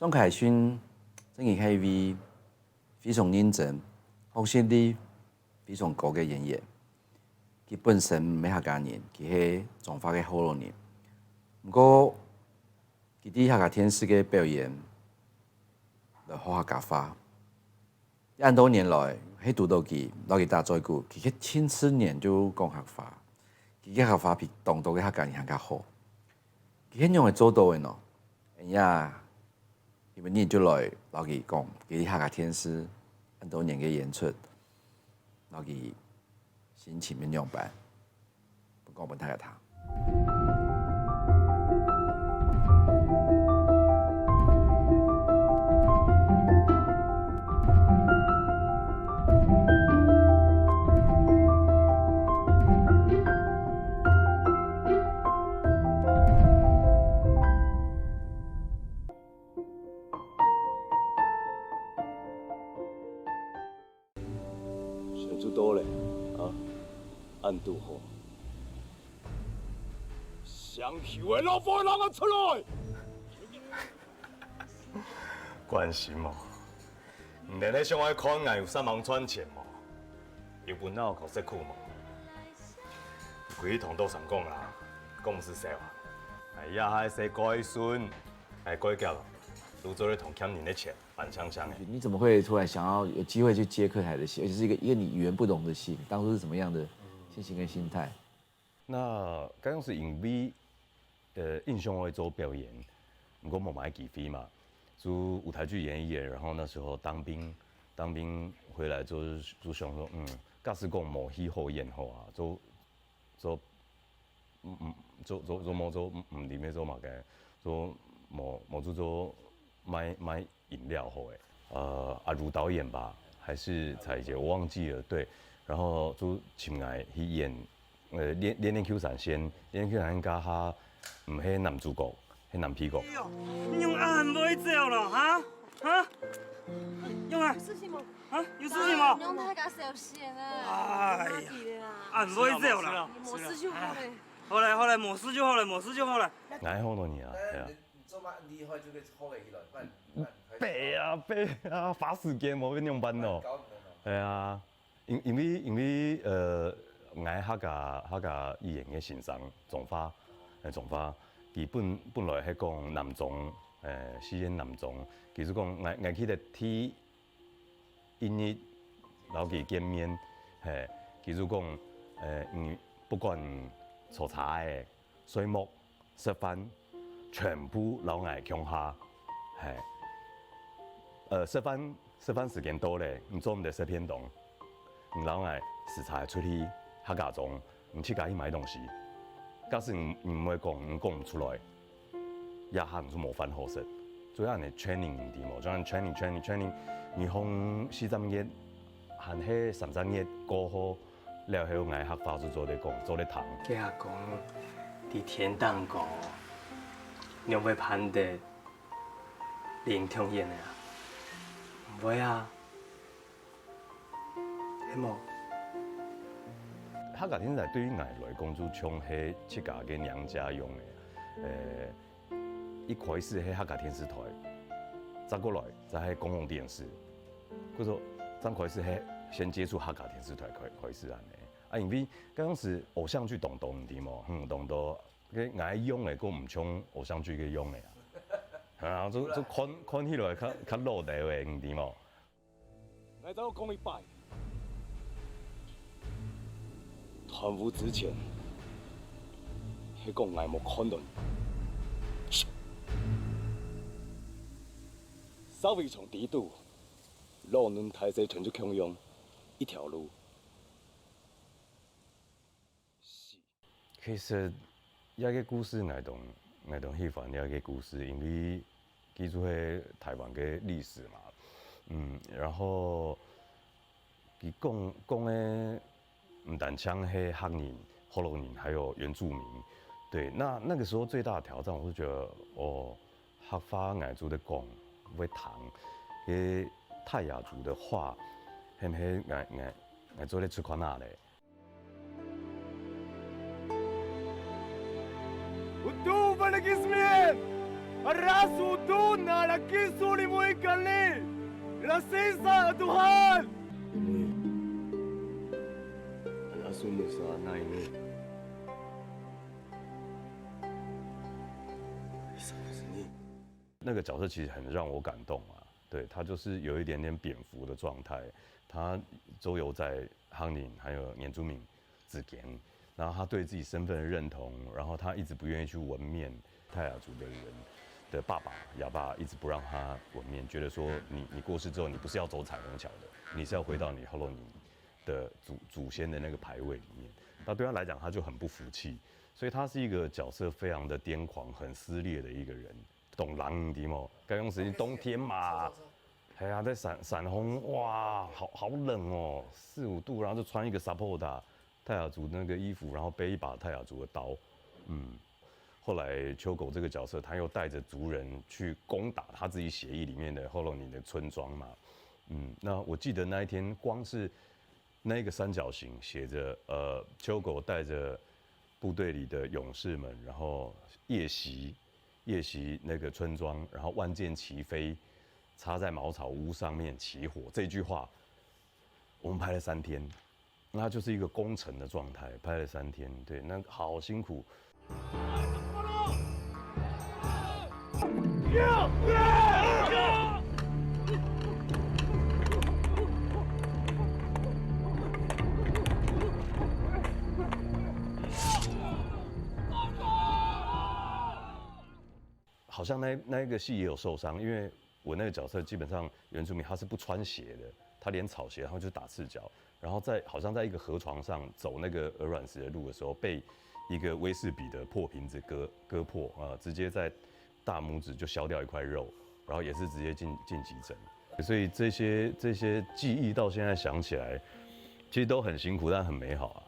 庄凯勋真係係位非常認真、學習力非常高嘅演員。佢本身唔係客家人，佢係彰化嘅河洛人。不過佢啲客家天師嘅表演，就學客家話。1多年來，喺讀到佢，攞佢打再古，佢千次年就講客話，佢嘅客話比當到嘅客家人更加好。佢係樣係做到嘅喏，呀，因為你就來攞佢講，佢啲客家天師1多年嘅演出，攞佢心情面樣辦，不講本睇下他。选出多嘞，暗度好。想起为老夫让我出来。关心嘛，唔连咧上海看硬有3万赚钱嘛，有本脑考识库嘛。规通都上讲啦，讲唔是实话。哎呀，还是改孙，哎改革，都做咧同欠人的钱，反呛呛的。你怎么会突然想要有机会去接客台的戏，而且是一个你语言不懂的戏？当初是什么样的心情跟心态？那刚刚是因为印象会做表演，不过冇买机飞嘛，做舞台剧演一演，然后那时候当兵回来就想说，假使讲冇戏好演好啊，做冇做里面做嘛嘅，做冇做卖饮料好诶，阿如导演吧，还是彩姐我忘记了，对，然后就请来去演。练 Q 闪先，练 Q 闪加他唔係男主角，係男配角。你用暗唔可以走了，哈？用啊？有事情冇？啊？有事情冇？用太加小心啊！哎呀，暗唔可以走了。冇事就好嘞。好嘞，冇事就好嘞，冇事就好嘞。挨好多年啊，係啊。做乜厲害就好嘅起來，背啊，花時間冇去上班咯。係啊，因為挨客家語言嘅先生仲花，佢本來係講南中，飾演南中，其實講挨佢哋睇音樂，然後佢見面，其實講不管炒菜、水木、食飯，全部老挨強下，食飯時間多咧，唔做唔得食偏東，唔老挨食材出去。客家中唔去家去買東西，假使唔會講唔出來，一下就冇飯好食。最後係 training 唔掂喎，就係 training，你從4-5日，含喺3-4日過後，แล้ว後嗌客家就做咧談。佢阿公啲天當講，你會判得靈通演啊？唔會啊，係冇。客家天才對於我來講，就像係自家嘅娘家用嘅。一開始喺客家電視台，再過來就係公共電視。佢說，剛開始係先接觸客家電視台開始安尼。因為嗰陣時偶像劇當唔掂喎，當到嘅我用嘅個唔像偶像劇嘅用嘅啊，就看起來較落地嘅唔掂喎。我走講一拜。貪污之前，係講我冇可能。稍微從底度，老人太細全就強用一條路。其實一個故事我同喜歡一個故事，因為記住係台灣嘅歷史嘛，然後佢講嘅。唔單槍係漢人、河洛人，還有原住民。對，那個時候最大的挑戰，我就覺得客家伢族的講會談，嘅泰雅族的話，係唔係伢做咧出款哪咧？ودوب لك اسمين الراس ودونا لك Mungkin sulit mengikat ni. Rasa Tuhan. Anak sunyi sana ini. 那个角色其实很让我感动啊，对他就是有一点点蝙蝠的状态，他周游在夯岭还有原住民之间，然后他对自己身份的认同，然后他一直不愿意去纹面泰雅族的人的爸爸哑巴一直不让他纹面，觉得说你过世之后你不是要走彩虹桥的，你是要回到你后你的祖先的那个牌位里面，那对他来讲他就很不服气，所以他是一个角色非常的癫狂、很撕裂的一个人。懂狼的嘛？该用时间冬天嘛，哎呀，在闪风，哇，好冷哦，4、5度，然后就穿一个 Sapota 泰雅族那个衣服，然后背一把泰雅族的刀，后来秋狗这个角色，他又带着族人去攻打他自己血液里面的后龙岭的村庄嘛，那我记得那一天，光是那个三角形写着秋狗带着部队里的勇士们，然后夜袭那个村庄，然后万箭齐飞，插在茅草屋上面起火。这句话，我们拍了3天，那就是一个攻城的状态，拍了3天，对，那好辛苦。好像那个戏也有受伤，因为我那个角色基本上原住民他是不穿鞋的，他连草鞋，然后就打赤脚，然后好像在一个河床上走那个鹅卵石的路的时候，被一个威士比的破瓶子割破啊，直接在大拇指就削掉一块肉，然后也是直接进急诊，所以这些记忆到现在想起来，其实都很辛苦，但很美好啊。